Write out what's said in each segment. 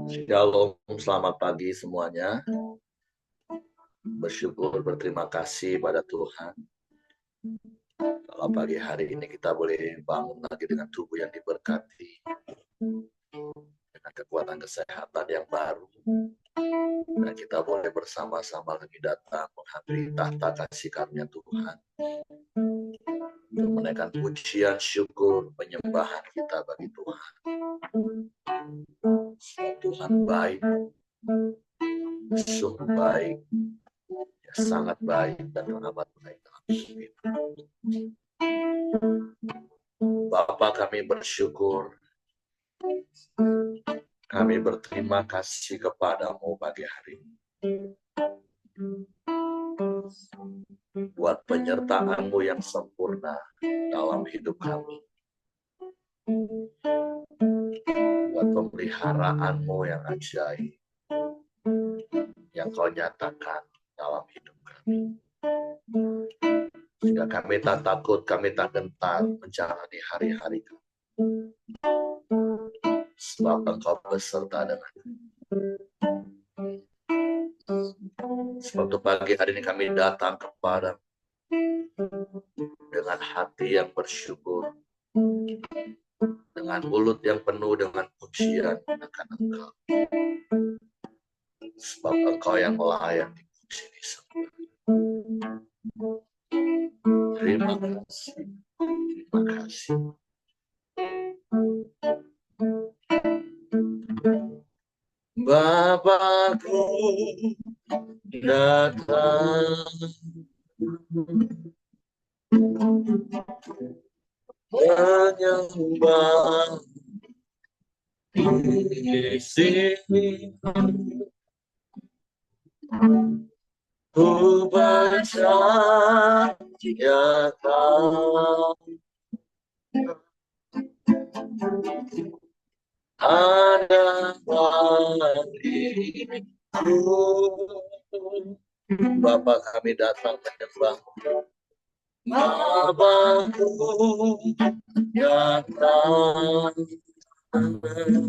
Shalom, selamat pagi semuanya. Bersyukur, berterima kasih pada Tuhan. Kalau pagi hari ini kita boleh bangun lagi dengan tubuh yang diberkati, dengan kekuatan kesehatan yang baru, dan kita boleh bersama-sama lagi datang menghadiri tahta kasih karunia Tuhan, untuk menaikkan pujian, syukur, penyembahan kita bagi Tuhan. Tuhan baik, sungguh baik, sangat baik dan amat baik dalam hidup kita. Bapa, kami bersyukur, kami berterima kasih kepadamu pagi hari ini buat penyertaan-Mu yang sempurna dalam hidup kami, buat pemeliharaan-Mu yang ajaib yang Kau nyatakan dalam hidup kami, sehingga kami tak takut, kami tak gentar menjalani hari-hari kami, sebab Engkau beserta dengan kami. Sebab itu pagi hari ini kami datang kepada dengan hati yang bersyukur, dengan mulut yang penuh dengan pujian akan Engkau, sebab Engkau yang layak dipuji disembah. Terima kasih, terima kasih. Bapakku datang menyembah di sini. Ku percaya Kau ada diriku. Bapa, kami datang menyembah. Bapakku datang menyembah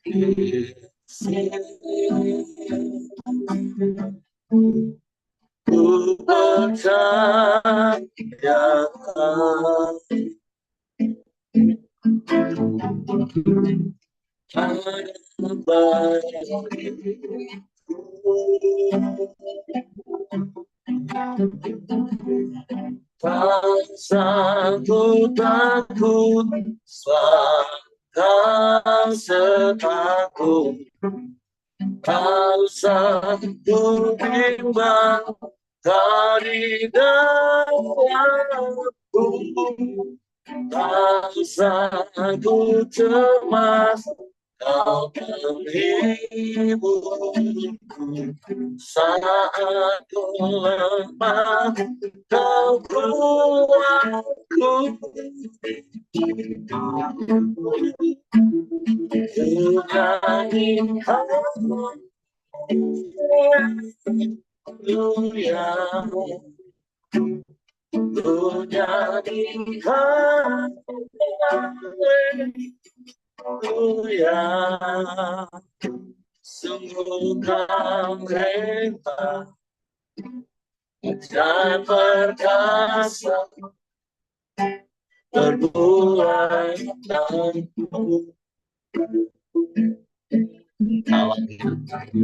di sini. Ku percaya Kau ada bagiku. Tak sanggup takut, tak setakut, tak sanggup bimbang dari dalamku, tak sanggup cemas. Kau penghiburku saat ku lemah, Kau kuatku. Ku nyanyi haleluya, ku nyanyi haleluya. Sungguh Kau hebat dan perkasa, berbuat tanganku dalam hidupku.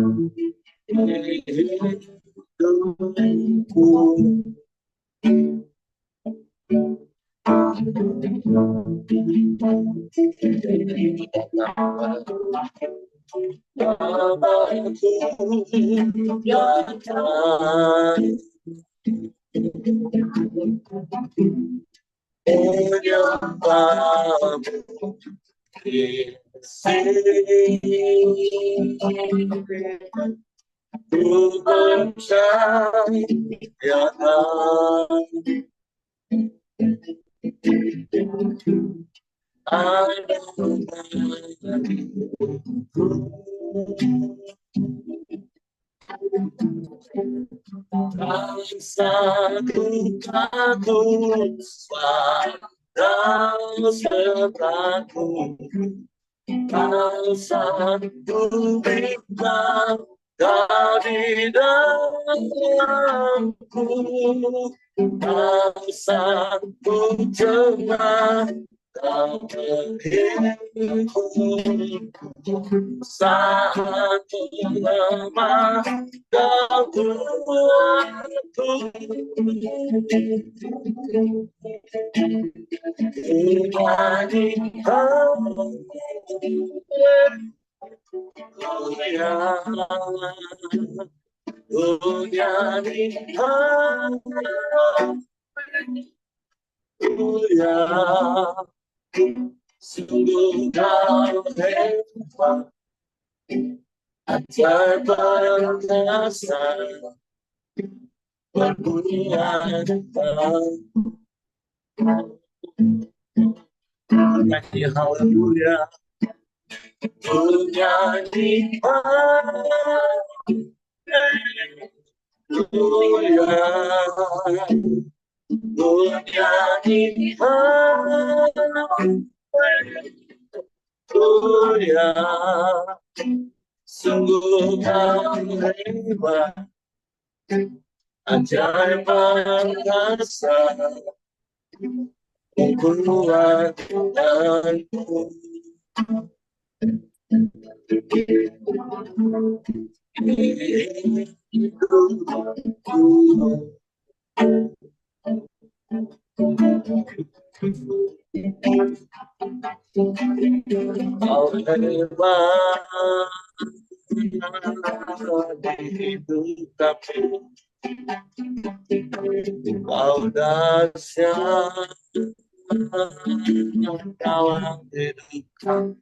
Ku percaya ada rasa ku takut Kau sertaku, kau satu bintang, kau di dalamku, kau satu cerah, kau menghiburku saat lemah, kau kuatku. Nyanyi haleluya, nyanyi haleluya, sungguh kau hebat, ajaib perkasa, berbuat nyanyi haleluya, nyanyi haleluya, nyanyi haleluya, sungguh kau hebat, ajaib perkasa, membuat aku kau hebat di hidup kami, kau dahsyat dalam hidup kami.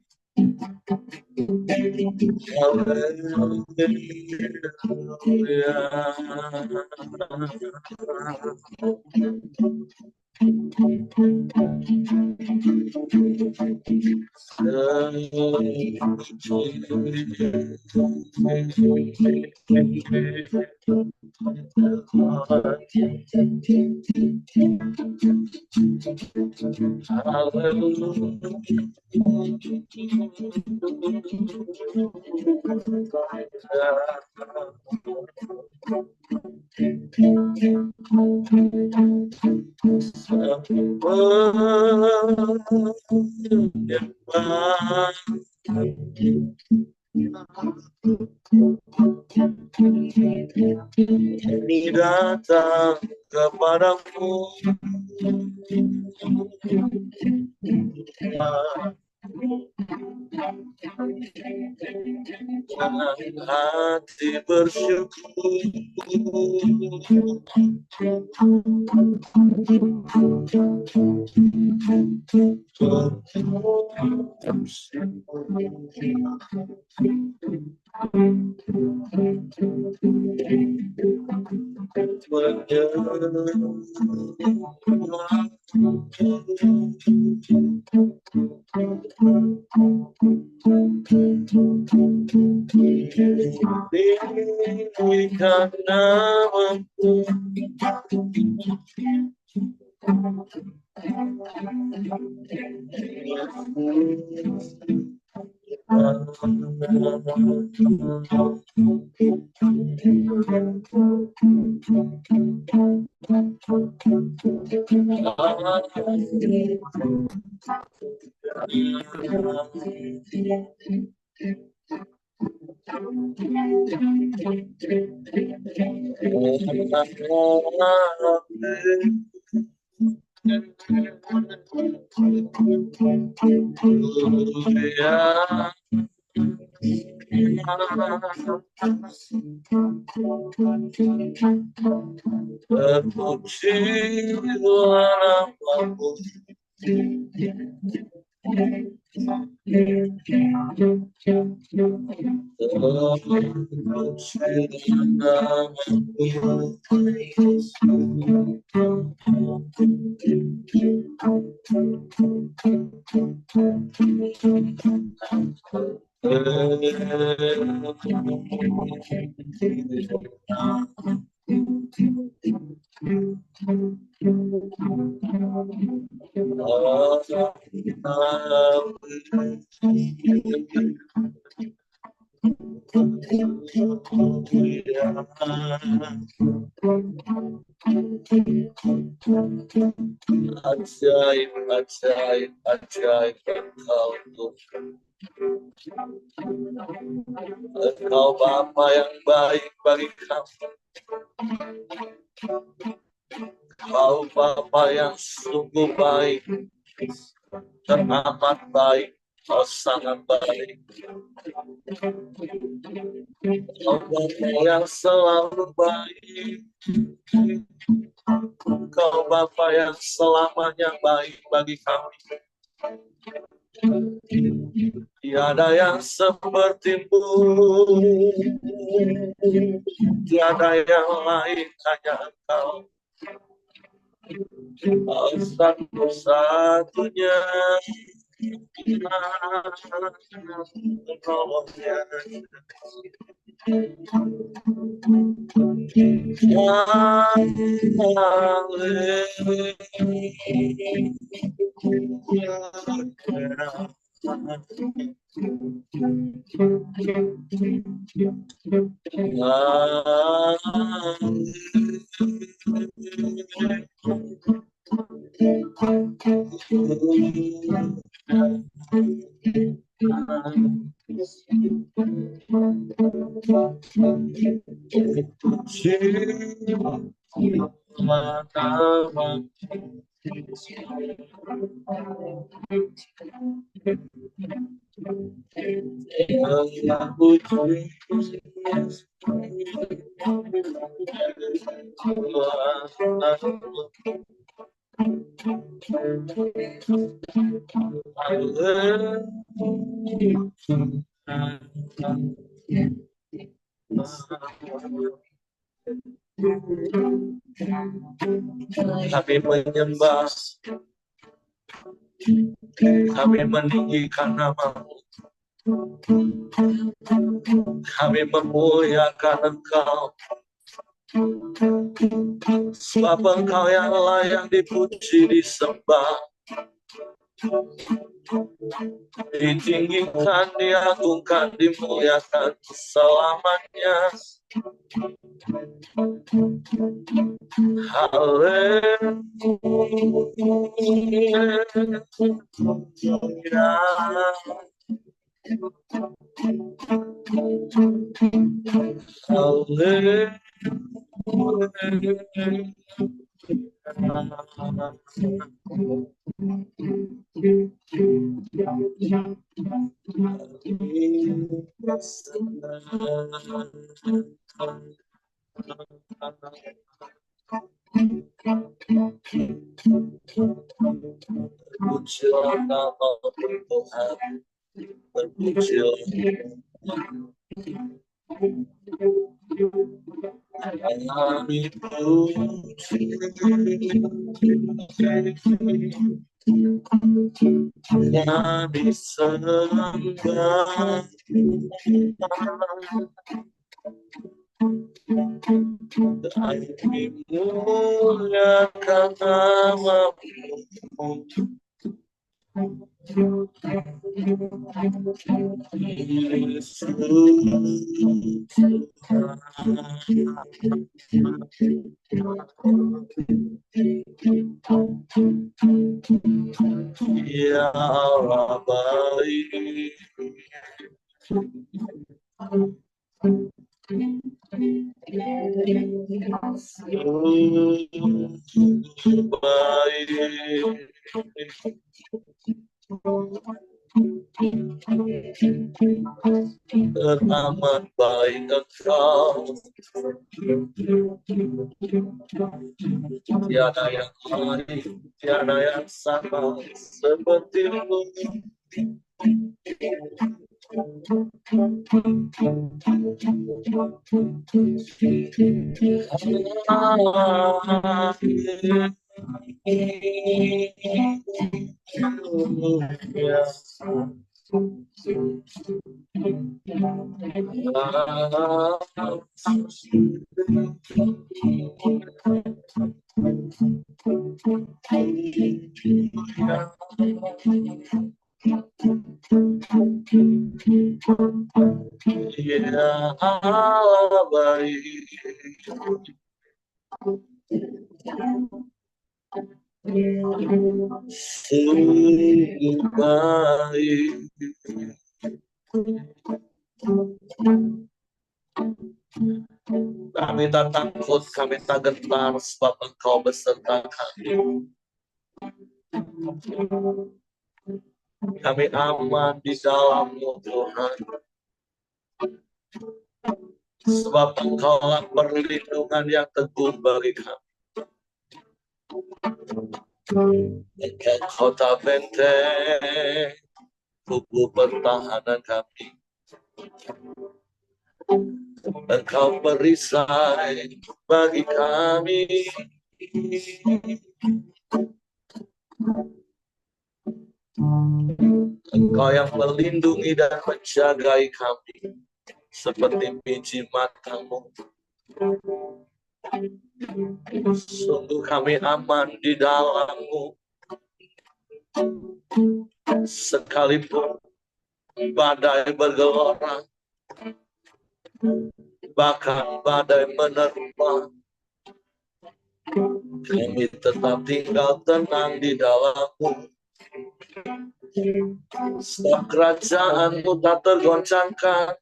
Ini datang kepadamu, hati bersyukur, berikan namamu, terpujilah namamu, Ajaib, ajaib, ajaib Engkau Tuhan. Engkau Bapa yang baik bagi kami. Engkau Bapa yang sungguh baik, teramat baik, Engkau sangat baik. Engkau Bapa yang selalu baik. Engkau Bapa yang selamanya baik bagi kami. Tiada yang seperti-Mu, tiada yang lain, hanya Engkau. Satu-satunya penolongnya. Kami menyembah, kami meninggikan nama-Mu, kami memuliakan Engkau, sebab Engkau yang layak dipuji, disembah, ditinggikan, diagungkan, dimuliakan selamanya. Haleluya. Berpujilah nama Tuhan, berpujilah. Kami puji, kami sembah, kami muliakan nama-Mu. Yesus Ya Rabbi, teramat baik Engkau, tiada yang lain, tiada yang sama seperti-Mu. Allah baik, sungguh baik. Kami tak takut, kami tak gentar, sebab Engkau beserta kami. Kami aman di dalam-Mu, Tuhan. Sebab Engkaulah perlindungan yang teguh bagi kami. Engkau kota benteng, kubu pertahanan kami. Engkau perisai bagi kami. Engkau yang melindungi dan menjagai kami seperti biji mata-Mu. Sungguh kami aman di dalam-Mu. Sekalipun badai bergelora, bahkan badai menerpa, kami tetap tinggal tenang di dalam-Mu. Sebab kerajaan-Mu tak tergoncangkan.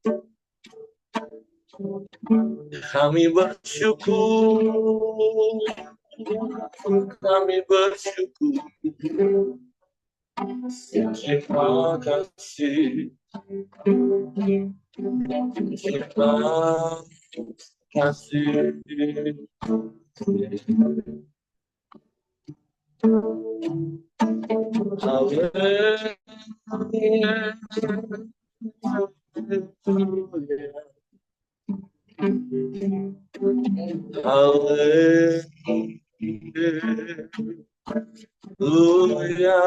Kami bersyukur, kami bersyukur. Terima kasih, terima kasih. Haleluya.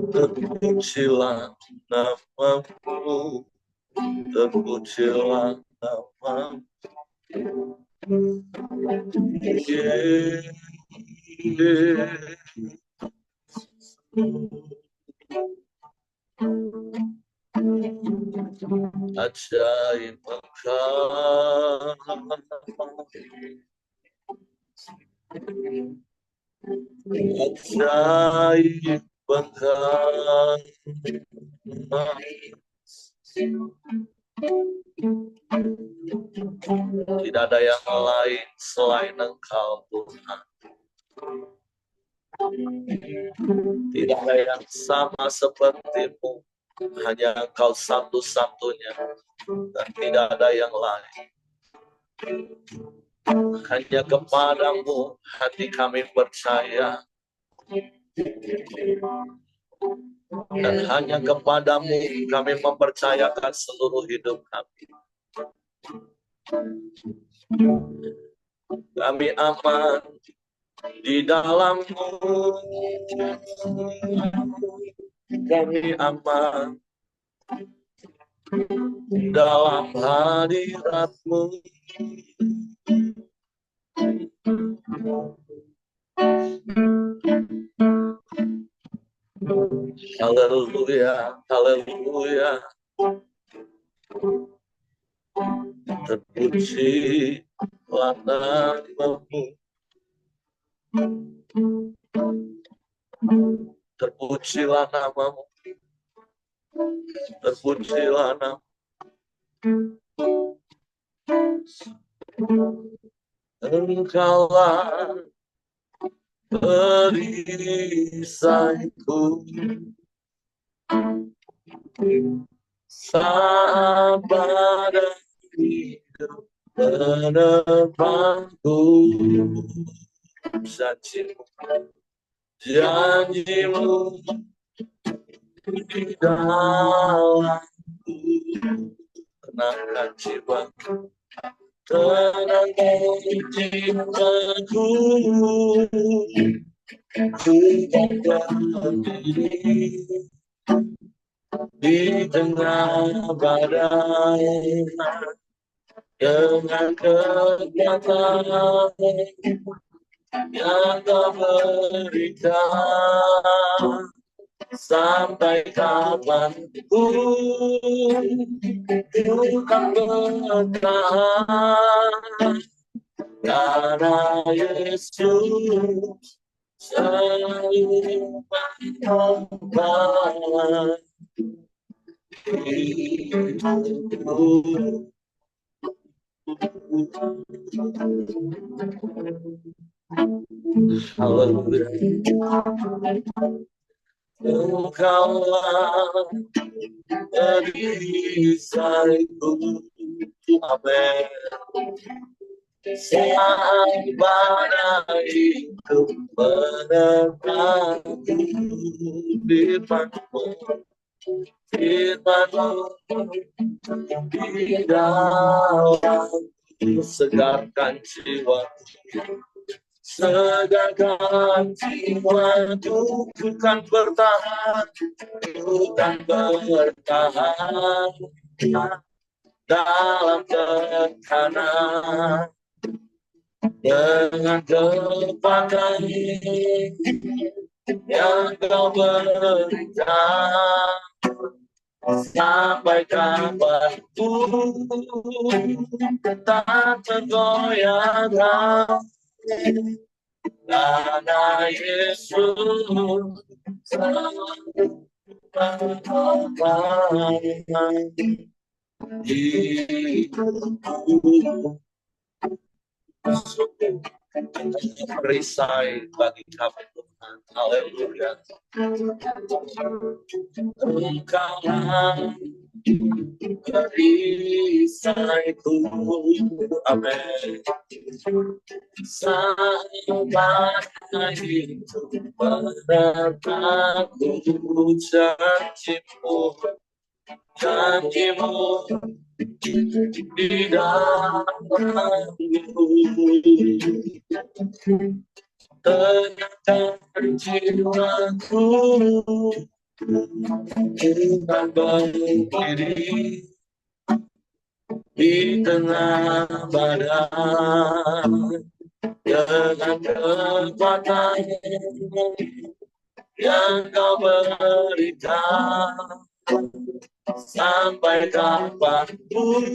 Terpujilah nama-Mu, terpujilah nama-Mu. Ajaib Engkau, ajaib Engkau. Tidak ada yang lain selain Engkau, Tuhan. Tidak ada yang sama seperti-Mu. Hanya Engkau satu-satunya, dan tidak ada yang lain. Hanya kepada-Mu hati kami percaya, dan hanya kepada-Mu kami mempercayakan seluruh hidup kami. Kami aman di dalam-Mu, kami aman dalam hadirat-Mu. Haleluya, haleluya. Terpujilah nama-Mu, terpujilah nama-Mu, terpujilah nama-Mu. Engkaulah perisaiku, sabar dan hidup menepatku. Janji-Mu di dalamku, tenangkan jiwaku, tenangkan jiwaku. Ku berdiri di tengah badai dengan kekuatan yang Kau berikan. Sampai kapanpun Tuhan bertahan, karena Yesus selalu menolong hidupku. Haleluya. Engkaulah perisaiku. Amin. Sabana itu menepati firman-Mu, firman-Mu di dalam segarkan jiwa, segarkan jiwaku. Bukan bertahan, bukan bertahan dalam tekanan, dengan kekuatan yang Kau berikan. Sampai kapanpun tak tergoyahkan, karena Yesus selalu menolong hidupku. Perisai bagi kami Tuhan. Haleluya. Engkaulah perisaiku. Amin. Sampai hidup menatapku, janji-Mu, janji-Mu di dalam-Mu. Tenangkan jiwaku, Tuhan berdiri di tengah badai, dengan kekuatan yang Kau berikan. Sampai kapanpun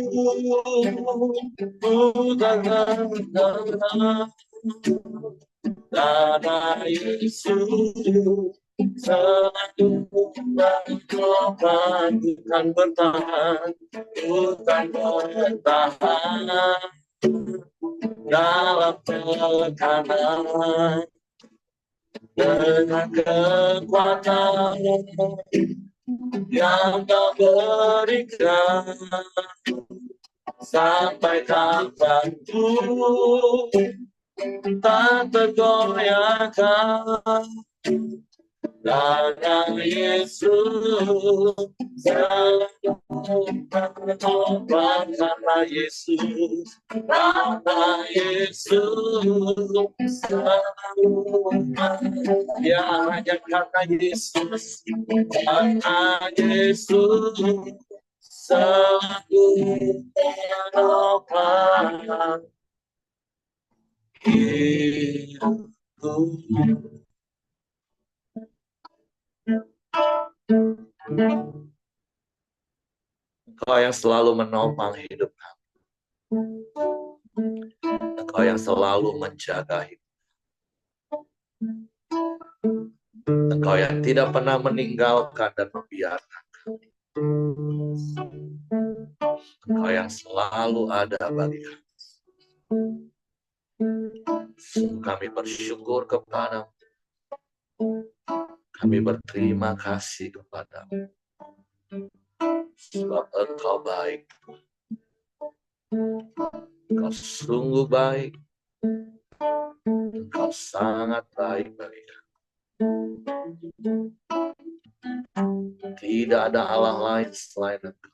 ku tak tenang, karena Yesus selalu menolong. Bukan bertahan, bukan bertahan dalam tekanan, dengan kekuatan yang Kau berikan. Sampai kapanpun tak tergoyahkan, karena Yesus selalu menolong. Karena Yesus, karena Yesus selalu ya, hanya karena Yesus, karena Yesus selalu menolong hidupku. Engkau yang selalu menopang hidup kami. Engkau yang selalu menjaga hidup. Engkau yang tidak pernah meninggalkan dan membiarkan kami. Engkau yang selalu ada bagi kami. Kami bersyukur kepadamu. Kami berterima kasih kepadamu. Sebab Engkau baik. Engkau sungguh baik. Engkau sangat baik bagi kami. Tidak ada Allah lain selain Engkau.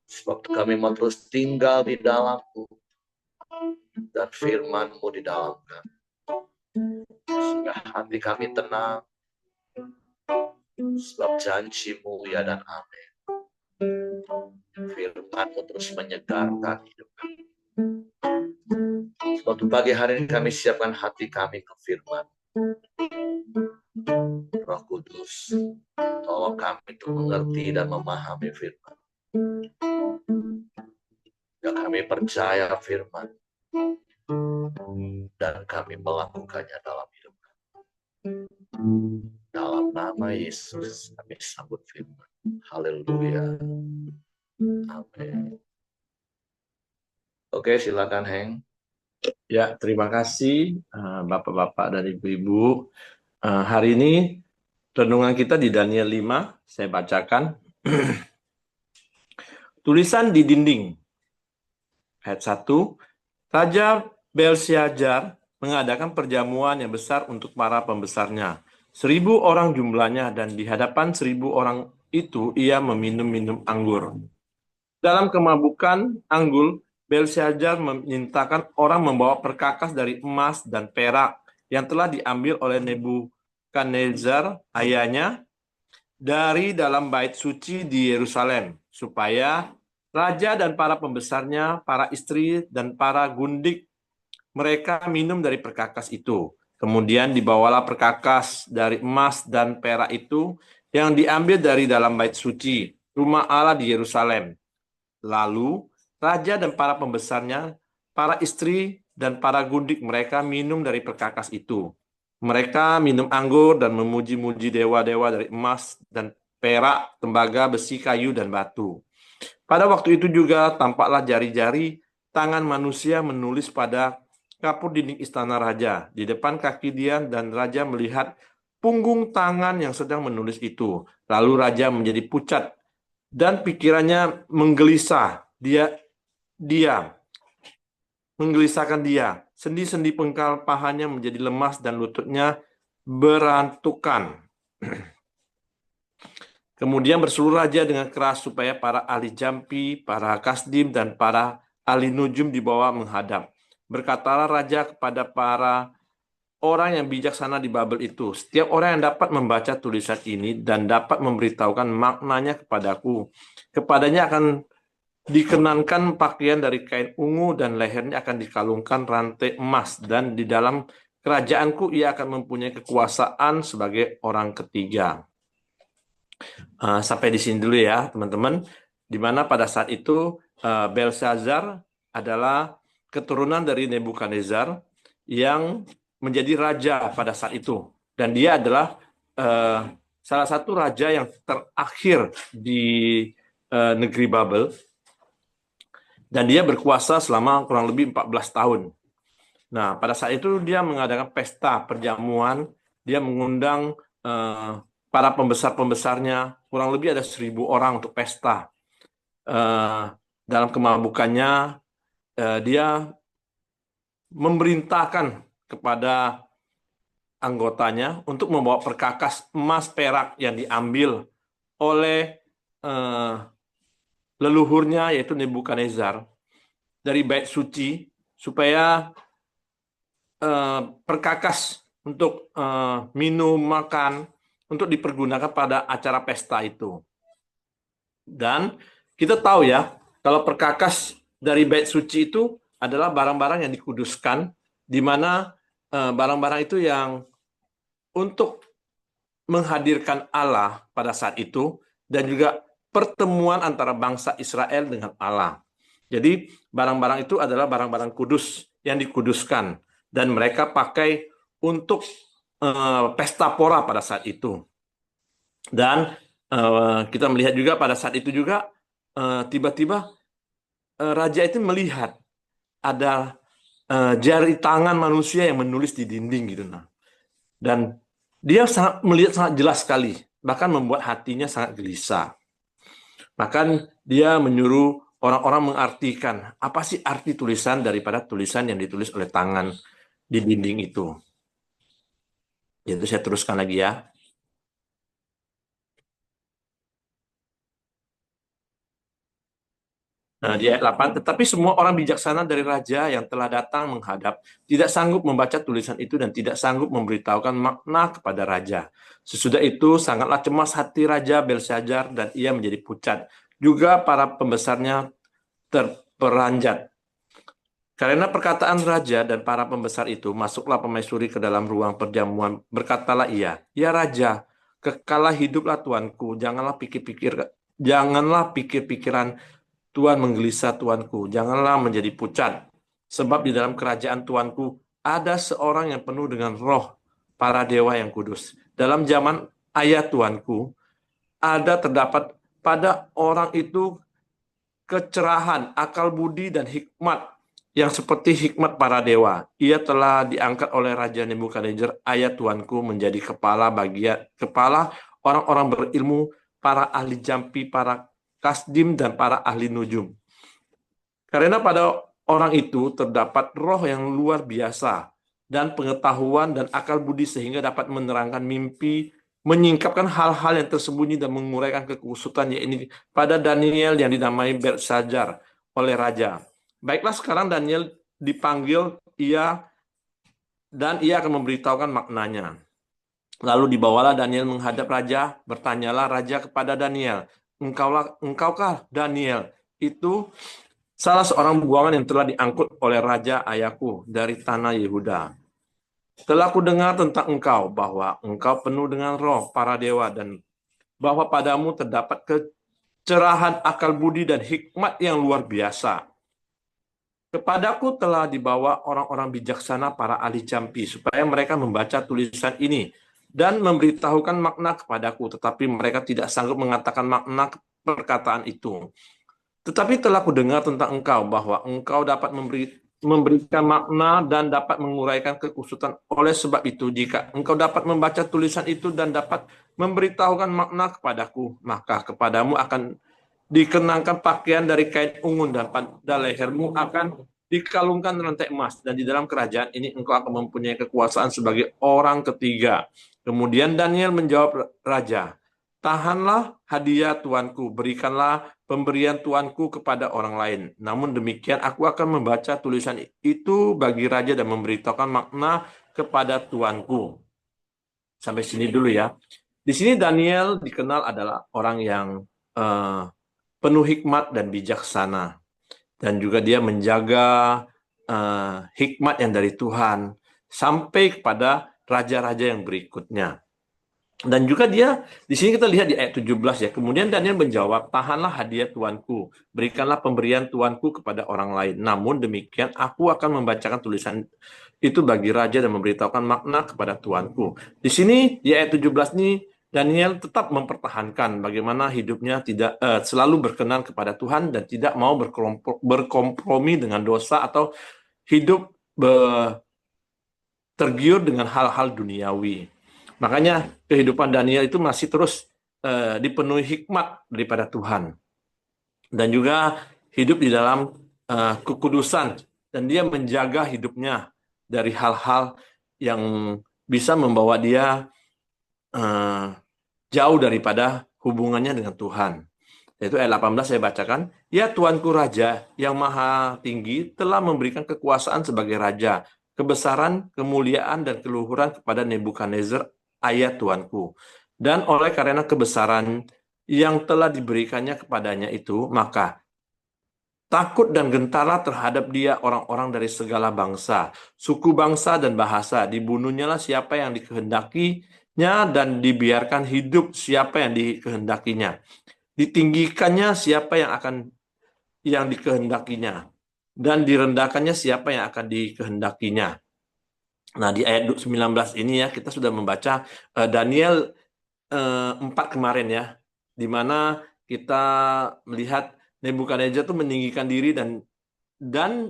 Sebab kami mau terus tinggal di dalam-Mu dan firman-Mu di dalam kami. Sehingga hati kami tenang. Sebab janji-Mu ya dan amin. Firman-Mu terus menyegarkan hidup kami. Waktu pagi hari ini kami siapkan hati kami ke firman. Roh Kudus, tolong kami untuk mengerti dan memahami firman. Dan kami percaya firman. Dan kami melakukannya dalam hidup kami. Dalam nama Yesus, kami sambut firman. Haleluya. Amin. Oke, silakan Heng. Ya, terima kasih Bapak-Bapak dan Ibu-Ibu. Hari ini renungan kita di Daniel 5, saya bacakan. Tulisan di dinding. Ayat 1, Raja Belsyazar mengadakan perjamuan yang besar untuk para pembesarnya. 1.000 orang jumlahnya, dan di hadapan 1.000 orang itu ia meminum anggur. Dalam kemabukan anggur, Belsyazar memintakan orang membawa perkakas dari emas dan perak yang telah diambil oleh Nebukadnezar ayahnya dari dalam bait suci di Yerusalem, supaya raja dan para pembesarnya, para istri dan para gundik mereka minum dari perkakas itu. Kemudian dibawalah perkakas dari emas dan perak itu yang diambil dari dalam bait suci, rumah Allah di Yerusalem. Lalu raja dan para pembesarnya, para istri dan para gundik mereka minum dari perkakas itu. Mereka minum anggur dan memuji-muji dewa-dewa dari emas dan perak, tembaga, besi, kayu, dan batu. Pada waktu itu juga tampaklah jari-jari tangan manusia menulis pada kapur dinding istana raja. Di depan kaki dia, dan raja melihat punggung tangan yang sedang menulis itu. Lalu raja menjadi pucat dan pikirannya menggelisah. Menggelisahkan dia. Sendi-sendi pengkal pahanya menjadi lemas dan lututnya berantukan. Kemudian berseru raja dengan keras supaya para ahli jampi, para kasdim, dan para ahli nujum dibawa menghadap. Berkatalah raja kepada para orang yang bijaksana di Babel itu, setiap orang yang dapat membaca tulisan ini dan dapat memberitahukan maknanya kepadaku, kepadanya akan dikenankan pakaian dari kain ungu dan lehernya akan dikalungkan rantai emas, dan di dalam kerajaanku ia akan mempunyai kekuasaan sebagai orang ketiga. Sampai di sini dulu ya teman-teman, di mana pada saat itu Belsyazar adalah keturunan dari Nebukadnezar yang menjadi raja pada saat itu, dan dia adalah salah satu raja yang terakhir di negeri Babel, dan dia berkuasa selama kurang lebih 14 tahun. Nah, pada saat itu dia mengadakan pesta perjamuan, dia mengundang para pembesar-pembesarnya, kurang lebih ada 1.000 orang untuk pesta. Dalam kemabukannya, dia memerintahkan kepada anggotanya untuk membawa perkakas emas perak yang diambil oleh leluhurnya, yaitu Nebukadnezar, dari bait suci, supaya perkakas untuk minum, makan, untuk dipergunakan pada acara pesta itu. Dan kita tahu ya, kalau perkakas dari bait suci itu adalah barang-barang yang dikuduskan, di mana barang-barang itu yang untuk menghadirkan Allah pada saat itu, dan juga pertemuan antara bangsa Israel dengan Allah. Jadi barang-barang itu adalah barang-barang kudus yang dikuduskan, dan mereka pakai untuk pesta pora pada saat itu. Dan kita melihat juga pada saat itu juga tiba-tiba raja itu melihat ada jari tangan manusia yang menulis di dinding gitu. Nah, dan dia melihat sangat jelas sekali, bahkan membuat hatinya sangat gelisah. Bahkan dia menyuruh orang-orang mengartikan apa sih arti tulisan daripada tulisan yang ditulis oleh tangan di dinding itu. Jadi saya teruskan lagi ya. Nah, di ayat 8, tetapi semua orang bijaksana dari raja yang telah datang menghadap tidak sanggup membaca tulisan itu dan tidak sanggup memberitahukan makna kepada raja. Sesudah itu sangatlah cemas hati Raja Belsyazar dan ia menjadi pucat. Juga para pembesarnya terperanjat. Karena perkataan raja dan para pembesar itu, masuklah pemaisuri ke dalam ruang perjamuan. Berkatalah ia, ya raja, kekalah hiduplah tuanku. Janganlah pikir-pikiran Tuhan menggelisah tuanku. Janganlah menjadi pucat. Sebab di dalam kerajaan tuanku ada seorang yang penuh dengan roh para dewa yang kudus. Dalam zaman ayah tuanku, terdapat pada orang itu kecerahan, akal budi, dan hikmat yang seperti hikmat para dewa. Ia telah diangkat oleh Raja Nebukadnezar, ayah tuanku, menjadi kepala orang-orang berilmu, para ahli jampi, para kasdim, dan para ahli nujum. Karena pada orang itu terdapat roh yang luar biasa, dan pengetahuan dan akal budi sehingga dapat menerangkan mimpi, menyingkapkan hal-hal yang tersembunyi dan menguraikan kekusutan, yaitu pada Daniel yang dinamai Belshazzar oleh raja. Baiklah, sekarang Daniel dipanggil dan ia akan memberitahukan maknanya. Lalu dibawalah Daniel menghadap raja, bertanyalah raja kepada Daniel, engkaukah Daniel itu salah seorang buangan yang telah diangkut oleh raja ayahku dari tanah Yehuda? Telah ku dengar tentang engkau, bahwa engkau penuh dengan roh para dewa, dan bahwa padamu terdapat kecerahan, akal budi, dan hikmat yang luar biasa. Kepadaku telah dibawa orang-orang bijaksana, para ahli jampi, supaya mereka membaca tulisan ini dan memberitahukan makna kepadaku, tetapi mereka tidak sanggup mengatakan makna perkataan itu. Tetapi telah kudengar tentang engkau, bahwa engkau dapat memberikan makna dan dapat menguraikan kekusutan. Oleh sebab itu, jika engkau dapat membaca tulisan itu dan dapat memberitahukan makna kepadaku, maka kepadamu akan dikenangkan pakaian dari kain ungun, dan pada lehermu akan dikalungkan rantai emas, dan di dalam kerajaan ini engkau akan mempunyai kekuasaan sebagai orang ketiga. Kemudian Daniel menjawab raja, tahanlah hadiah tuanku, berikanlah pemberian tuanku kepada orang lain. Namun demikian aku akan membaca tulisan itu bagi raja dan memberitahukan makna kepada tuanku. Sampai sini dulu ya. Di sini Daniel dikenal adalah orang yang penuh hikmat dan bijaksana. Dan juga dia menjaga hikmat yang dari Tuhan sampai kepada raja-raja yang berikutnya. Dan juga dia, di sini kita lihat di ayat 17 ya, kemudian Daniel menjawab, tahanlah hadiah tuanku, berikanlah pemberian tuanku kepada orang lain. Namun demikian aku akan membacakan tulisan itu bagi raja dan memberitahukan makna kepada tuanku. Di sini di ayat 17 ini Daniel tetap mempertahankan bagaimana hidupnya tidak selalu berkenan kepada Tuhan dan tidak mau berkompromi dengan dosa atau hidup tergiur dengan hal-hal duniawi. Makanya kehidupan Daniel itu masih terus dipenuhi hikmat daripada Tuhan. Dan juga hidup di dalam kekudusan. Dan dia menjaga hidupnya dari hal-hal yang bisa membawa dia jauh daripada hubungannya dengan Tuhan. Yaitu ayat 18 saya bacakan. Ya Tuanku Raja yang maha tinggi telah memberikan kekuasaan sebagai Raja, kebesaran, kemuliaan, dan keluhuran kepada Nebukadnezar ayah tuanku. Dan oleh karena kebesaran yang telah diberikannya kepadanya itu, maka takut dan gentarlah terhadap dia orang-orang dari segala bangsa, suku bangsa dan bahasa. Dibunuhnyalah siapa yang dikehendakinya dan dibiarkan hidup siapa yang dikehendakinya. Ditinggikannya siapa yang dikehendakinya dan direndahkannya siapa yang akan dikehendakinya. Nah, di ayat 19 ini ya, kita sudah membaca Daniel 4 kemarin ya, di mana kita melihat Nebukadnezar itu meninggikan diri dan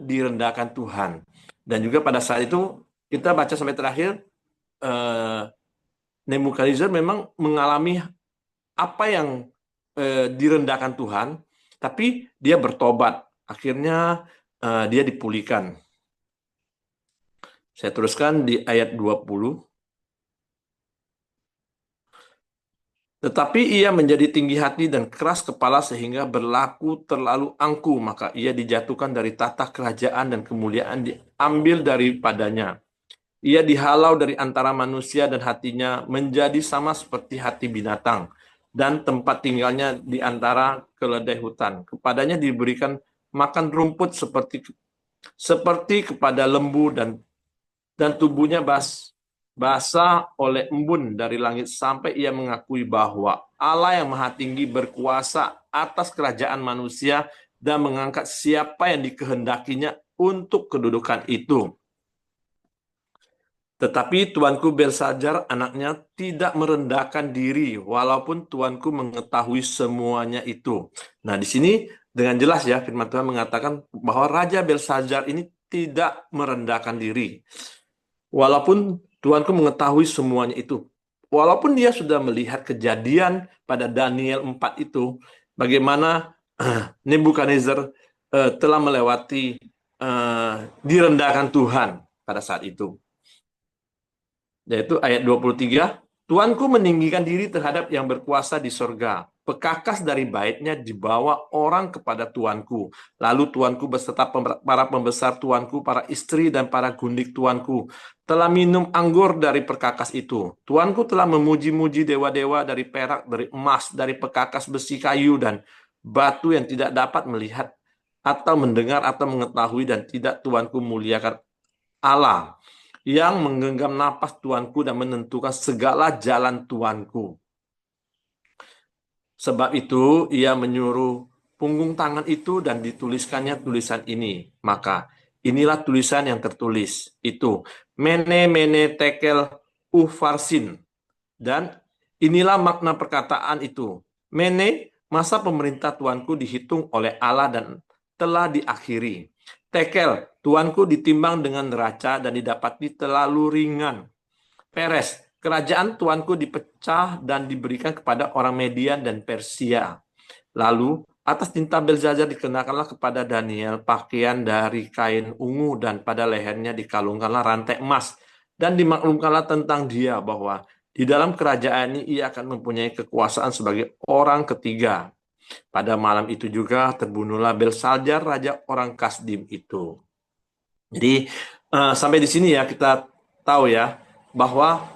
direndahkan Tuhan. Dan juga pada saat itu, kita baca sampai terakhir, Nebukadnezar memang mengalami apa yang direndahkan Tuhan, tapi dia bertobat. Akhirnya dia dipulihkan. Saya teruskan di ayat 20. Tetapi ia menjadi tinggi hati dan keras kepala sehingga berlaku terlalu angkuh, maka ia dijatuhkan dari tahta kerajaan dan kemuliaan diambil daripadanya. Ia dihalau dari antara manusia dan hatinya menjadi sama seperti hati binatang, dan tempat tinggalnya di antara keledai hutan. Kepadanya diberikan makan rumput seperti seperti kepada lembu dan tubuhnya basah oleh embun dari langit sampai ia mengakui bahwa Allah yang Maha Tinggi berkuasa atas kerajaan manusia dan mengangkat siapa yang dikehendakinya untuk kedudukan itu. Tetapi tuanku Belsajar anaknya tidak merendahkan diri walaupun tuanku mengetahui semuanya itu. Nah, di sini dengan jelas ya firman Tuhan mengatakan bahwa Raja Belsajar ini tidak merendahkan diri. Walaupun tuanku mengetahui semuanya itu. Walaupun dia sudah melihat kejadian pada Daniel 4 itu, bagaimana Nebukadnezar telah melewati direndahkan Tuhan pada saat itu. Yaitu ayat 23, Tuanku meninggikan diri terhadap yang berkuasa di sorga. Pekakas dari baitnya dibawa orang kepada tuanku. Lalu tuanku beserta para pembesar tuanku, para istri dan para gundik tuanku telah minum anggur dari perkakas itu. Tuanku telah memuji-muji dewa-dewa dari perak, dari emas, dari pekakas besi kayu dan batu yang tidak dapat melihat atau mendengar atau mengetahui, dan tidak tuanku muliakan Allah yang menggenggam napas tuanku dan menentukan segala jalan tuanku. Sebab itu ia menyuruh punggung tangan itu dan dituliskannya tulisan ini. Maka inilah tulisan yang tertulis itu. Mene mene tekel ufarsin. Dan inilah makna perkataan itu. Mene, masa pemerintah tuanku dihitung oleh Allah dan telah diakhiri. Tekel, tuanku ditimbang dengan neraca dan didapati terlalu ringan. Peres, kerajaan tuanku dipecah dan diberikan kepada orang Median dan Persia. Lalu, atas tinta Belzazar dikenakanlah kepada Daniel pakaian dari kain ungu, dan pada lehernya dikalungkanlah rantai emas. Dan dimaklumkanlah tentang dia bahwa di dalam kerajaan ini ia akan mempunyai kekuasaan sebagai orang ketiga. Pada malam itu juga terbunuhlah Belsajar, raja orang Kasdim itu. Jadi sampai di sini ya kita tahu ya bahwa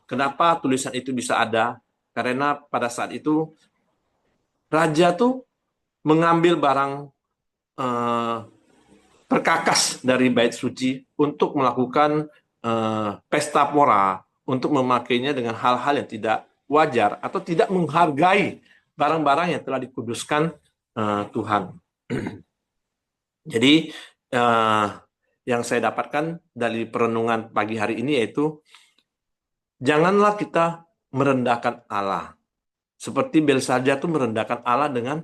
kenapa tulisan itu bisa ada, karena pada saat itu raja tuh mengambil barang perkakas dari bait suci untuk melakukan pesta pora, untuk memakainya dengan hal-hal yang tidak wajar atau tidak menghargai barang-barang yang telah dikuduskan Tuhan. Jadi yang saya dapatkan dari perenungan pagi hari ini yaitu janganlah kita merendahkan Allah. Seperti Belsajar itu merendahkan Allah dengan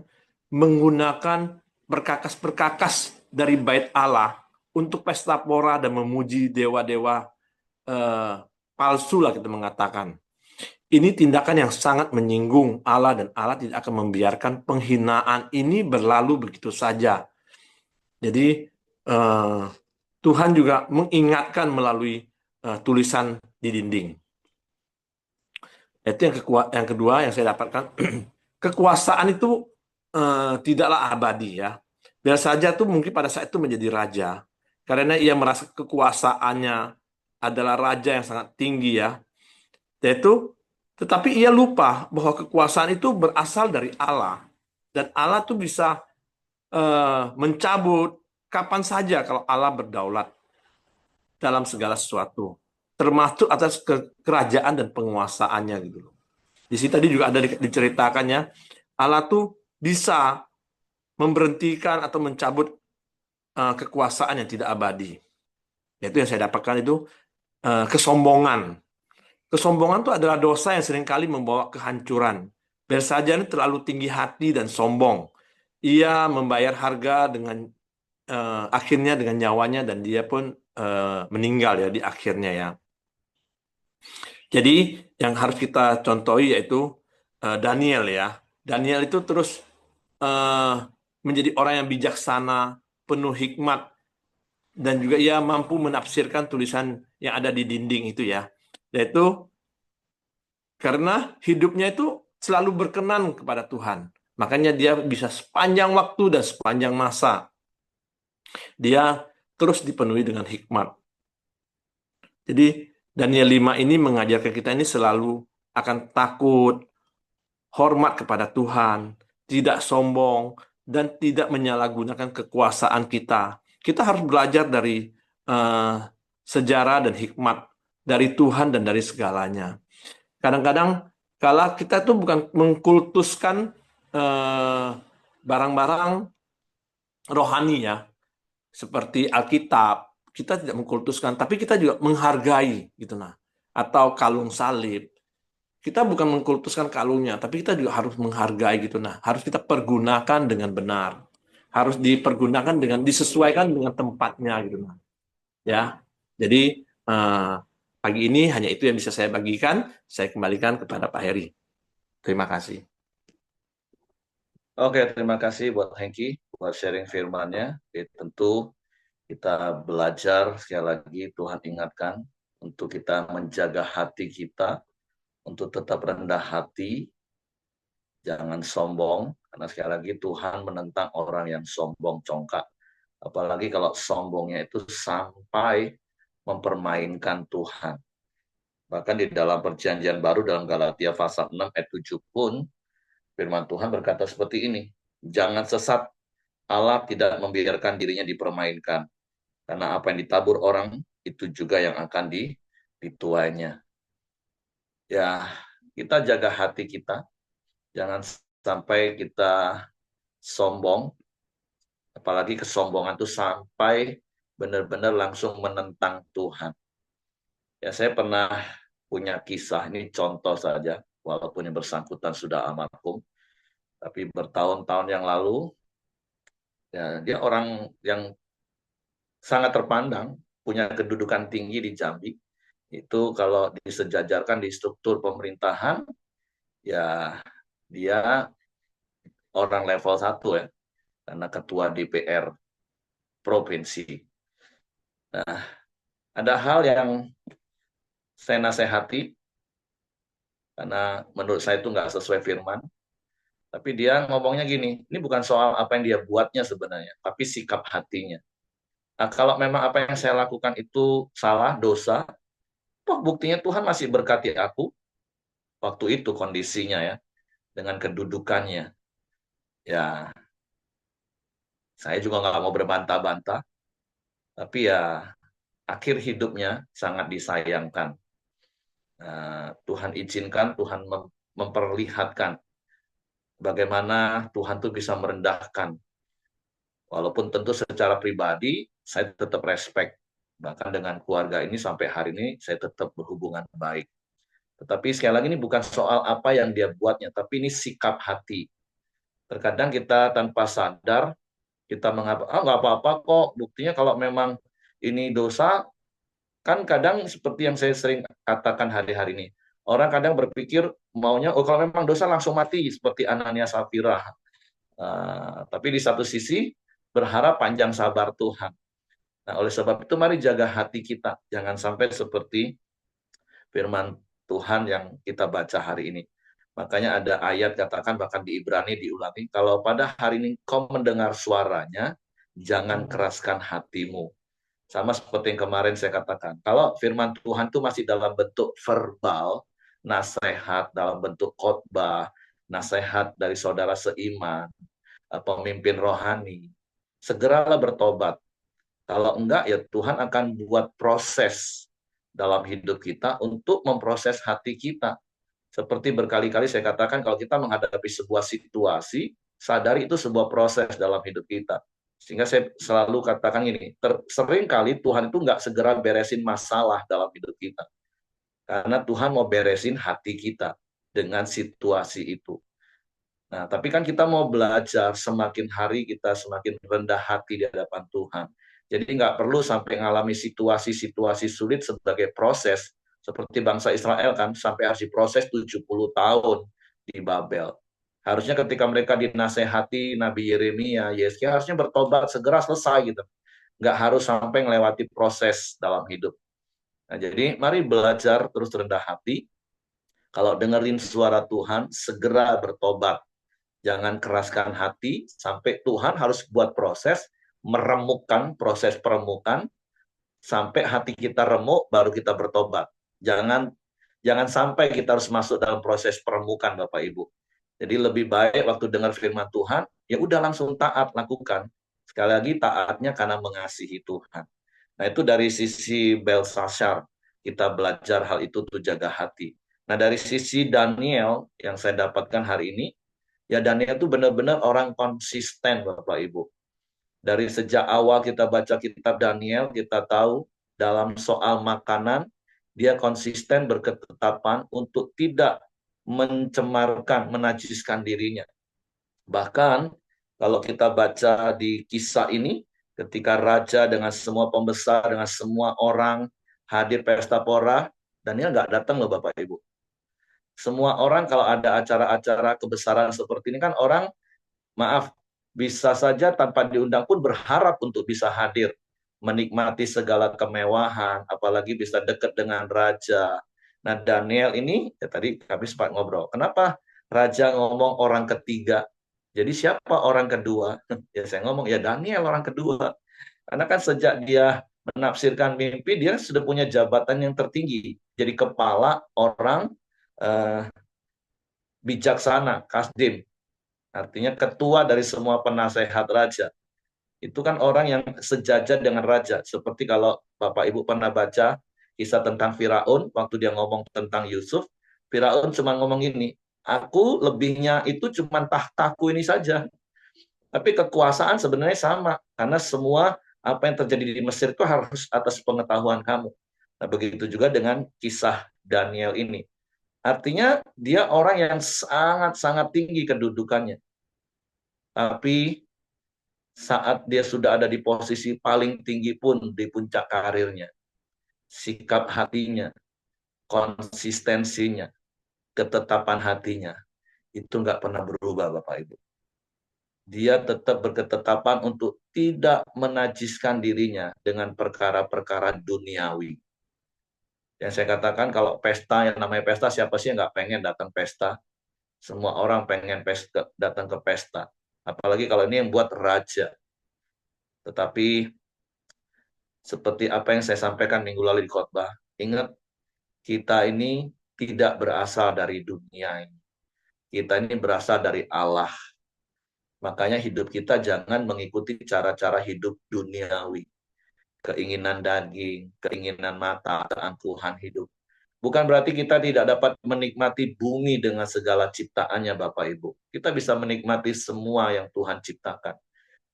menggunakan perkakas-perkakas dari bait Allah untuk pesta pora dan memuji dewa-dewa palsu lah kita mengatakan. Ini tindakan yang sangat menyinggung Allah, dan Allah tidak akan membiarkan penghinaan ini berlalu begitu saja. Jadi Tuhan juga mengingatkan melalui tulisan di dinding. Itu yang kedua yang saya dapatkan. Kekuasaan itu tidaklah abadi ya. Biasa saja tuh mungkin pada saat itu menjadi raja karena ia merasa kekuasaannya adalah raja yang sangat tinggi ya. Tetapi ia lupa bahwa kekuasaan itu berasal dari Allah, dan Allah tuh bisa mencabut kapan saja kalau Allah berdaulat dalam segala sesuatu, termasuk atas kerajaan dan penguasaannya gitu. Di sini tadi juga ada diceritakannya, Allah tuh bisa memberhentikan atau mencabut kekuasaan yang tidak abadi. Itu yang saya dapatkan itu kesombongan. Kesombongan itu adalah dosa yang seringkali membawa kehancuran. Belsajar ini terlalu tinggi hati dan sombong. Ia membayar harga dengan akhirnya dengan nyawanya, dan dia pun meninggal ya di akhirnya ya. Jadi yang harus kita contohi yaitu Daniel ya. Daniel itu terus menjadi orang yang bijaksana, penuh hikmat, dan juga ia mampu menafsirkan tulisan yang ada di dinding itu ya. Yaitu karena hidupnya itu selalu berkenan kepada Tuhan. Makanya dia bisa sepanjang waktu dan sepanjang masa dia terus dipenuhi dengan hikmat. Jadi Daniel 5 ini mengajarkan kita ini selalu akan takut, hormat kepada Tuhan, tidak sombong, dan tidak menyalahgunakan kekuasaan kita. kita harus belajar dari sejarah dan hikmat dari Tuhan dan dari segalanya. Kadang-kadang kalau kita tuh bukan mengkultuskan barang-barang rohani ya, seperti Alkitab, kita tidak mengkultuskan, tapi kita juga menghargai gitu nah. Atau kalung salib. Kita bukan mengkultuskan kalungnya, tapi kita juga harus menghargai gitu nah. Harus kita pergunakan dengan benar. Harus dipergunakan dengan disesuaikan dengan tempatnya gitu nah. Ya. Jadi pagi ini hanya itu yang bisa saya bagikan. Saya kembalikan kepada Pak Heri. Terima kasih. Oke, terima kasih buat Hengki buat sharing firman-Nya. Tentu kita belajar sekali lagi, Tuhan ingatkan untuk kita menjaga hati kita, untuk tetap rendah hati, jangan sombong, karena sekali lagi Tuhan menentang orang yang sombong congkak. Apalagi kalau sombongnya itu sampai mempermainkan Tuhan. Bahkan di dalam perjanjian baru dalam Galatia pasal 6 ayat 7 pun, firman Tuhan berkata seperti ini, jangan sesat, Allah tidak membiarkan dirinya dipermainkan. Karena apa yang ditabur orang, itu juga yang akan dituainya. Ya, kita jaga hati kita, jangan sampai kita sombong, apalagi kesombongan itu sampai benar-benar langsung menentang Tuhan. Ya, saya pernah punya kisah, ini contoh saja, walaupun yang bersangkutan sudah almarhum, tapi bertahun-tahun yang lalu, ya, dia orang yang sangat terpandang, punya kedudukan tinggi di Jambi. Itu kalau disejajarkan di struktur pemerintahan, ya dia orang level 1 ya, karena ketua DPR provinsi. Nah, ada hal yang saya nasihati, karena menurut saya itu nggak sesuai firman, tapi dia ngomongnya gini, ini bukan soal apa yang dia buatnya sebenarnya, tapi sikap hatinya. Nah, kalau memang apa yang saya lakukan itu salah, dosa, toh buktinya Tuhan masih berkati aku, waktu itu kondisinya ya, dengan kedudukannya. Ya, saya juga nggak mau berbantah-bantah, tapi ya akhir hidupnya sangat disayangkan. Tuhan izinkan, Tuhan memperlihatkan bagaimana Tuhan tuh bisa merendahkan. Walaupun tentu secara pribadi saya tetap respect. Bahkan dengan keluarga ini sampai hari ini saya tetap berhubungan baik. Tetapi sekali lagi ini bukan soal apa yang dia buatnya, tapi ini sikap hati. Terkadang kita tanpa sadar, kita mengapa, nggak apa-apa kok, buktinya kalau memang ini dosa, kan kadang seperti yang saya sering katakan hari-hari ini, orang kadang berpikir maunya, oh kalau memang dosa langsung mati, seperti Anania Safira. Tapi di satu sisi, berharap panjang sabar Tuhan. Nah, oleh sebab itu mari jaga hati kita, jangan sampai seperti firman Tuhan yang kita baca hari ini. Makanya ada ayat katakan, bahkan di Ibrani diulangi, kalau pada hari ini kau mendengar suaranya, jangan keraskan hatimu. Sama seperti yang kemarin saya katakan, kalau firman Tuhan itu masih dalam bentuk verbal, nasihat dalam bentuk khotbah, nasihat dari saudara seiman, pemimpin rohani, segeralah bertobat. Kalau enggak, ya Tuhan akan buat proses dalam hidup kita untuk memproses hati kita. Seperti berkali-kali saya katakan, kalau kita menghadapi sebuah situasi, sadari itu sebuah proses dalam hidup kita. Sehingga saya selalu katakan ini, sering kali Tuhan itu nggak segera beresin masalah dalam hidup kita. Karena Tuhan mau beresin hati kita dengan situasi itu. Nah, tapi kan kita mau belajar, semakin hari kita semakin rendah hati di hadapan Tuhan. Jadi nggak perlu sampai mengalami situasi-situasi sulit sebagai proses. Seperti bangsa Israel kan, sampai harus diproses 70 tahun di Babel. Harusnya ketika mereka dinasehati Nabi Yeremia, Yesaya harusnya bertobat segera selesai gitu. Nggak harus sampai melewati proses dalam hidup. Nah, jadi mari belajar terus rendah hati. Kalau dengerin suara Tuhan, segera bertobat. Jangan keraskan hati sampai Tuhan harus buat proses meremukkan, proses peremukan sampai hati kita remuk baru kita bertobat. Jangan sampai kita harus masuk dalam proses peremukan Bapak Ibu. Jadi lebih baik waktu dengar firman Tuhan, ya udah langsung taat lakukan. Sekali lagi taatnya karena mengasihi Tuhan. Nah itu dari sisi Belshazzar, kita belajar hal itu tuh jaga hati. Nah dari sisi Daniel yang saya dapatkan hari ini, ya Daniel itu benar-benar orang konsisten Bapak Ibu. Dari sejak awal kita baca kitab Daniel, kita tahu dalam soal makanan, dia konsisten berketetapan untuk tidak mencemarkan, menajiskan dirinya. Bahkan kalau kita baca di kisah ini, ketika raja dengan semua pembesar, dengan semua orang hadir pesta pora, Daniel nggak datang loh Bapak Ibu. Semua orang kalau ada acara-acara kebesaran seperti ini kan orang, maaf, bisa saja tanpa diundang pun berharap untuk bisa hadir, menikmati segala kemewahan, apalagi bisa dekat dengan raja. Nah Daniel ini, ya tadi kami sempat ngobrol, kenapa raja ngomong orang ketiga? Jadi siapa orang kedua? Ya saya ngomong, ya Daniel orang kedua. Karena kan sejak dia menafsirkan mimpi, dia sudah punya jabatan yang tertinggi. Jadi kepala orang eh, bijaksana, kasdim. Artinya ketua dari semua penasehat raja. Itu kan orang yang sejajar dengan raja. Seperti kalau Bapak Ibu pernah baca kisah tentang Firaun, waktu dia ngomong tentang Yusuf, Firaun cuma ngomong gini, aku lebihnya itu cuma tahtaku ini saja. Tapi kekuasaan sebenarnya sama, karena semua apa yang terjadi di Mesir itu harus atas pengetahuan kamu. Nah, begitu juga dengan kisah Daniel ini. Artinya dia orang yang sangat-sangat tinggi kedudukannya. Tapi saat dia sudah ada di posisi paling tinggi pun di puncak karirnya, sikap hatinya, konsistensinya, ketetapan hatinya, itu nggak pernah berubah Bapak Ibu. Dia tetap berketetapan untuk tidak menajiskan dirinya dengan perkara-perkara duniawi. Yang saya katakan kalau pesta, yang namanya pesta, siapa sih yang nggak pengen datang pesta? Semua orang pengen pesta, datang ke pesta. Apalagi kalau ini yang buat raja. Tetapi seperti apa yang saya sampaikan minggu lalu di khotbah, ingat kita ini tidak berasal dari dunia ini. Kita ini berasal dari Allah. Makanya hidup kita jangan mengikuti cara-cara hidup duniawi. Keinginan daging, keinginan mata, keangkuhan hidup. Bukan berarti kita tidak dapat menikmati bumi dengan segala ciptaannya Bapak Ibu. Kita bisa menikmati semua yang Tuhan ciptakan.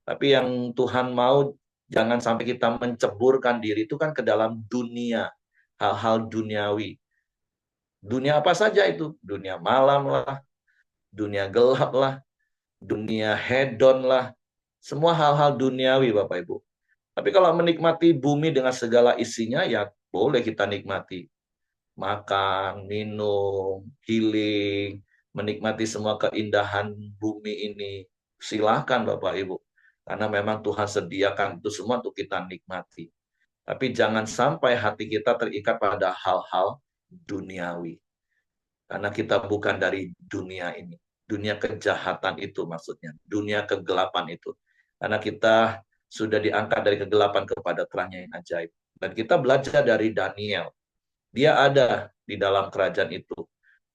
Tapi yang Tuhan mau jangan sampai kita menceburkan diri itu kan ke dalam dunia, hal-hal duniawi. Dunia apa saja itu? Dunia malam lah, dunia gelap lah, dunia hedon lah. Semua hal-hal duniawi Bapak Ibu. Tapi kalau menikmati bumi dengan segala isinya, ya boleh kita nikmati. Makan, minum, healing, menikmati semua keindahan bumi ini. Silahkan Bapak Ibu. Karena memang Tuhan sediakan itu semua untuk kita nikmati. Tapi jangan sampai hati kita terikat pada hal-hal duniawi. Karena kita bukan dari dunia ini. Dunia kejahatan itu maksudnya. Dunia kegelapan itu. Karena kita sudah diangkat dari kegelapan kepada terangnya yang ajaib. Dan kita belajar dari Daniel. Dia ada di dalam kerajaan itu.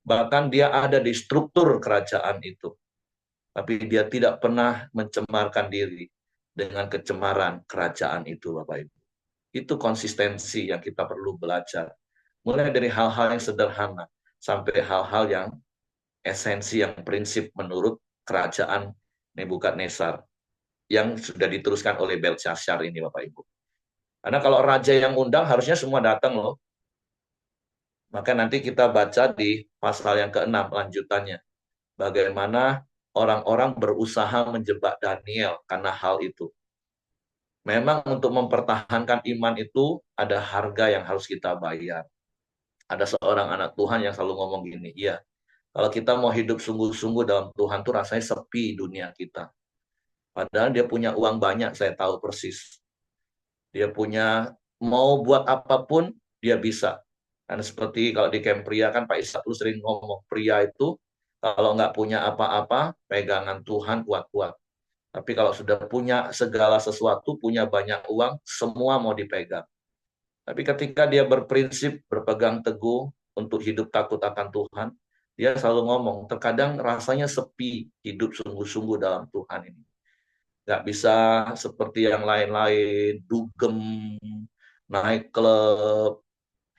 Bahkan dia ada di struktur kerajaan itu. Tapi dia tidak pernah mencemarkan diri dengan kecemaran kerajaan itu, Bapak Ibu. Itu konsistensi yang kita perlu belajar. Mulai dari hal-hal yang sederhana sampai hal-hal yang esensi, yang prinsip menurut kerajaan Nebukadnezar yang sudah diteruskan oleh Belshazzar ini, Bapak Ibu. Karena kalau raja yang undang harusnya semua datang loh. Maka nanti kita baca di pasal yang ke-6 lanjutannya. Bagaimana orang-orang berusaha menjebak Daniel karena hal itu. Memang untuk mempertahankan iman itu ada harga yang harus kita bayar. Ada seorang anak Tuhan yang selalu ngomong gini, iya, kalau kita mau hidup sungguh-sungguh dalam Tuhan tuh rasanya sepi dunia kita. Padahal dia punya uang banyak, saya tahu persis. Dia punya, mau buat apapun, dia bisa. Dan seperti kalau di camp pria kan Pak Ishak lu sering ngomong, pria itu kalau nggak punya apa-apa, pegangan Tuhan kuat-kuat. Tapi kalau sudah punya segala sesuatu, punya banyak uang, semua mau dipegang. Tapi ketika dia berprinsip, berpegang teguh untuk hidup takut akan Tuhan, dia selalu ngomong, terkadang rasanya sepi hidup sungguh-sungguh dalam Tuhan ini. Nggak bisa seperti yang lain-lain, dugem, naik klub,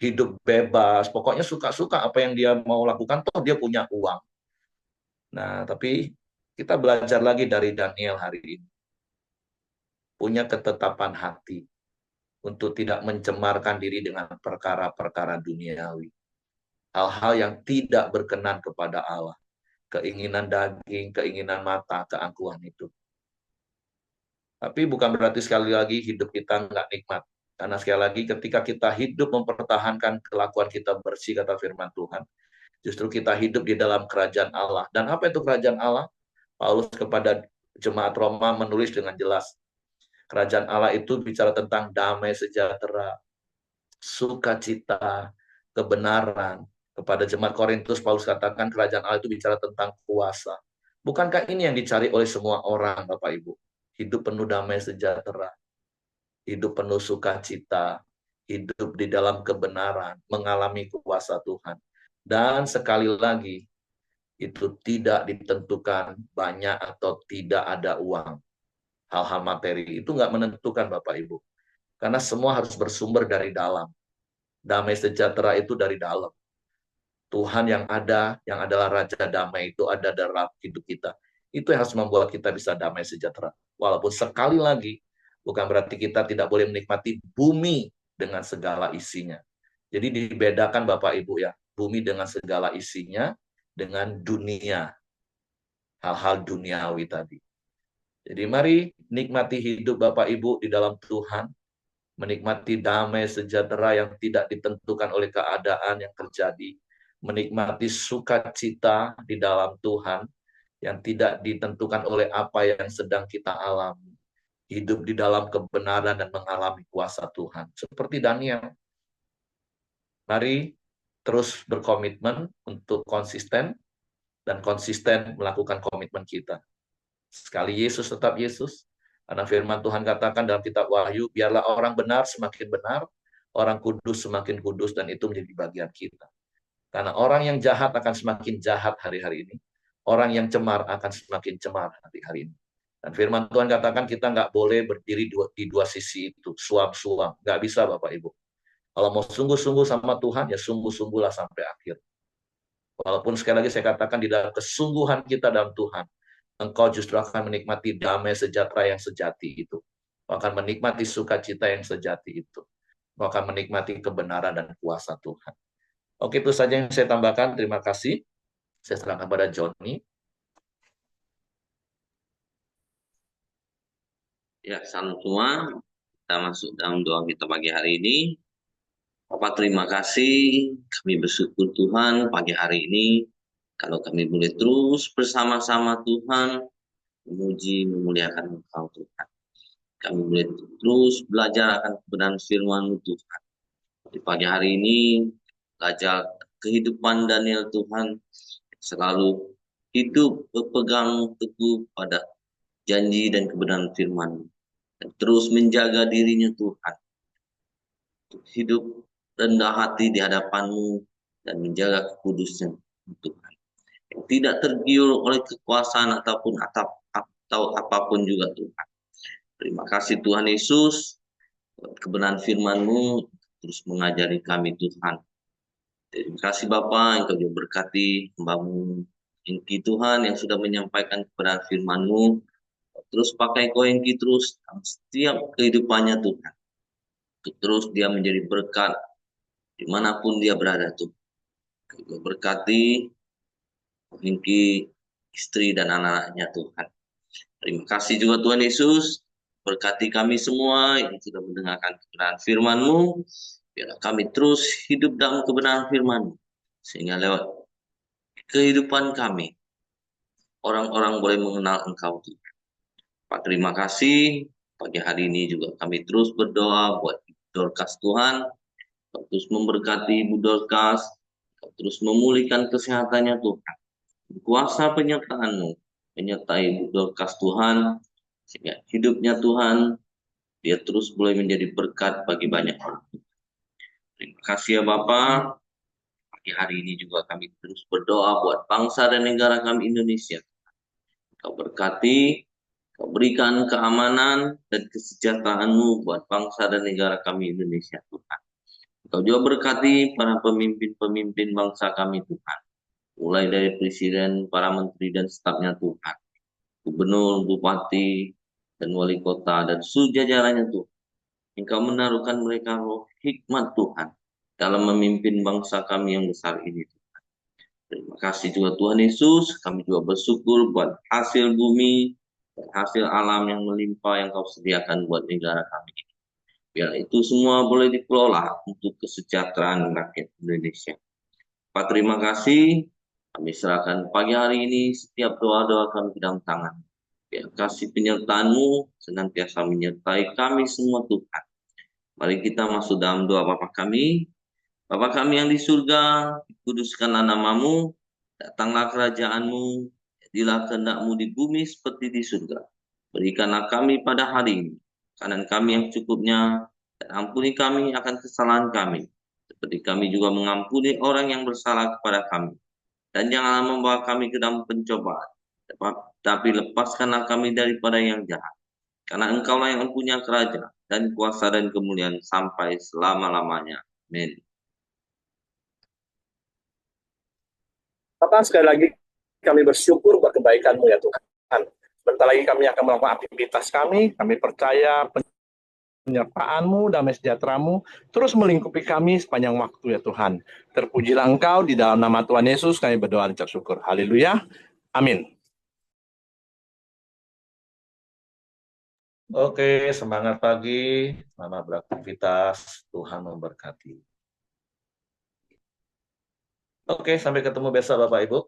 hidup bebas. Pokoknya suka-suka apa yang dia mau lakukan, toh dia punya uang. Nah, tapi kita belajar lagi dari Daniel hari ini. Punya ketetapan hati untuk tidak mencemarkan diri dengan perkara-perkara duniawi. Hal-hal yang tidak berkenan kepada Allah. Keinginan daging, keinginan mata, keangkuhan itu. Tapi bukan berarti sekali lagi hidup kita nggak nikmat. Karena sekali lagi ketika kita hidup mempertahankan kelakuan kita bersih, kata firman Tuhan, justru kita hidup di dalam kerajaan Allah. Dan apa itu kerajaan Allah? Paulus kepada jemaat Roma menulis dengan jelas. Kerajaan Allah itu bicara tentang damai sejahtera, sukacita, kebenaran. Kepada jemaat Korintus, Paulus katakan kerajaan Allah itu bicara tentang kuasa. Bukankah ini yang dicari oleh semua orang, Bapak Ibu? Hidup penuh damai sejahtera, hidup penuh sukacita, hidup di dalam kebenaran, mengalami kuasa Tuhan. Dan sekali lagi, itu tidak ditentukan banyak atau tidak ada uang. Hal-hal materi itu nggak menentukan, Bapak Ibu. Karena semua harus bersumber dari dalam. Damai sejahtera itu dari dalam. Tuhan yang ada, yang adalah Raja Damai itu ada dalam hidup kita. Itu yang harus membuat kita bisa damai sejahtera. Walaupun sekali lagi, bukan berarti kita tidak boleh menikmati bumi dengan segala isinya. Jadi dibedakan Bapak Ibu ya, bumi dengan segala isinya, dengan dunia, hal-hal duniawi tadi. Jadi mari nikmati hidup Bapak Ibu di dalam Tuhan, menikmati damai sejahtera yang tidak ditentukan oleh keadaan yang terjadi, menikmati sukacita di dalam Tuhan yang tidak ditentukan oleh apa yang sedang kita alami, hidup di dalam kebenaran dan mengalami kuasa Tuhan. Seperti Daniel, mari terus berkomitmen untuk konsisten dan konsisten melakukan komitmen kita. Sekali Yesus tetap Yesus, karena firman Tuhan katakan dalam kitab Wahyu, biarlah orang benar semakin benar, orang kudus semakin kudus, dan itu menjadi bagian kita. Karena orang yang jahat akan semakin jahat hari-hari ini, orang yang cemar akan semakin cemar hari-hari ini. Dan firman Tuhan katakan kita nggak boleh berdiri di dua sisi itu, suam-suam. Nggak bisa Bapak Ibu. Kalau mau sungguh-sungguh sama Tuhan, ya sungguh-sungguhlah sampai akhir. Walaupun sekali lagi saya katakan di dalam kesungguhan kita dalam Tuhan, engkau justru akan menikmati damai sejahtera yang sejati itu. Engkau akan menikmati sukacita yang sejati itu. Engkau akan menikmati kebenaran dan kuasa Tuhan. Oke, itu saja yang saya tambahkan. Terima kasih. Saya serahkan kepada Johnny. Ya, salam semua. Kita masuk dalam doa kita pagi hari ini. Bapak terima kasih, kami bersyukur Tuhan pagi hari ini. Kalau kami boleh terus bersama-sama Tuhan, memuji, memuliakan Engkau Tuhan. Kami boleh terus belajar akan kebenaran firman-Mu Tuhan. Di pagi hari ini, belajar kehidupan Daniel Tuhan, selalu hidup berpegang teguh pada janji dan kebenaran firman-Mu. Dan terus menjaga dirinya Tuhan. Hidup rendah hati di hadapan-Mu dan menjaga kekudusan Tuhan. Yang tidak tergiur oleh kekuasaan atau apapun juga Tuhan. Terima kasih Tuhan Yesus, kebenaran firman-Mu terus mengajari kami Tuhan. Terima kasih Bapa, Engkau juga berkati hamba-Mu Engki Tuhan yang sudah menyampaikan kebenaran firman-Mu. Terus pakai Engkau Engki terus dalam setiap kehidupannya Tuhan. Terus dia menjadi berkat dimanapun dia berada Tuhan. Engkau berkati Engki, istri dan anak-anaknya Tuhan. Terima kasih juga Tuhan Yesus. Berkati kami semua yang sudah mendengarkan kebenaran firman-Mu. Biarlah kami terus hidup dalam kebenaran firman-Mu. Sehingga lewat kehidupan kami, orang-orang boleh mengenal Engkau Tuhan. Pak, terima kasih. Pagi hari ini juga kami terus berdoa buat Dorcas Tuhan. Terus memberkati Ibu Dorcas. Terus memulihkan kesehatannya Tuhan. Kuasa penyertaan-Mu menyertai Ibu Dorcas Tuhan. Sehingga hidupnya Tuhan, dia terus boleh menjadi berkat bagi banyak orang. Terima kasih ya Bapak. Pagi hari ini juga kami terus berdoa buat bangsa dan negara kami Indonesia. Kau berkati, Kau berikan keamanan dan kesejahteraan-Mu buat bangsa dan negara kami Indonesia, Tuhan. Kau juga berkati para pemimpin-pemimpin bangsa kami, Tuhan. Mulai dari presiden, para menteri dan stafnya, Tuhan. Gubernur, bupati, dan wali kota, dan seluruh jajarannya, Tuhan. Engkau menaruhkan mereka roh hikmat, Tuhan, dalam memimpin bangsa kami yang besar ini, Tuhan. Terima kasih juga Tuhan Yesus. Kami juga bersyukur buat hasil bumi dan hasil alam yang melimpah yang Kau sediakan buat negara kami. Biar itu semua boleh dikelola untuk kesejahteraan rakyat Indonesia. Pak, terima kasih. Kami serahkan pagi hari ini setiap doa-doa kami ke dalam tangan. Biar kasih penyertaan-Mu senantiasa menyertai kami semua, Tuhan. Mari kita masuk dalam doa Bapa kami. Bapa kami yang di surga, dikuduskanlah nama-Mu, datanglah kerajaan-Mu, jadilah kehendak-Mu di bumi seperti di surga. Berikanlah kami pada hari ini makanan kami yang cukupnya, dan ampuni kami akan kesalahan kami, seperti kami juga mengampuni orang yang bersalah kepada kami. Dan janganlah membawa kami ke dalam pencobaan, tapi lepaskanlah kami daripada yang jahat. Karena Engkaulah yang mempunyai kerajaan dan kuasa dan kemuliaan sampai selama-lamanya. Amin. Bapak, sekali lagi kami bersyukur buat kebaikan-Mu ya Tuhan. Sebentar lagi kami akan melakukan aktivitas kami percaya penyertaan-Mu, damai sejahtera-Mu terus melingkupi kami sepanjang waktu ya Tuhan. Terpujilah Engkau, di dalam nama Tuhan Yesus kami berdoa dan ucap syukur. Haleluya. Amin. Oke, semangat pagi, selamat beraktivitas, Tuhan memberkati. Oke, sampai ketemu besok Bapak Ibu.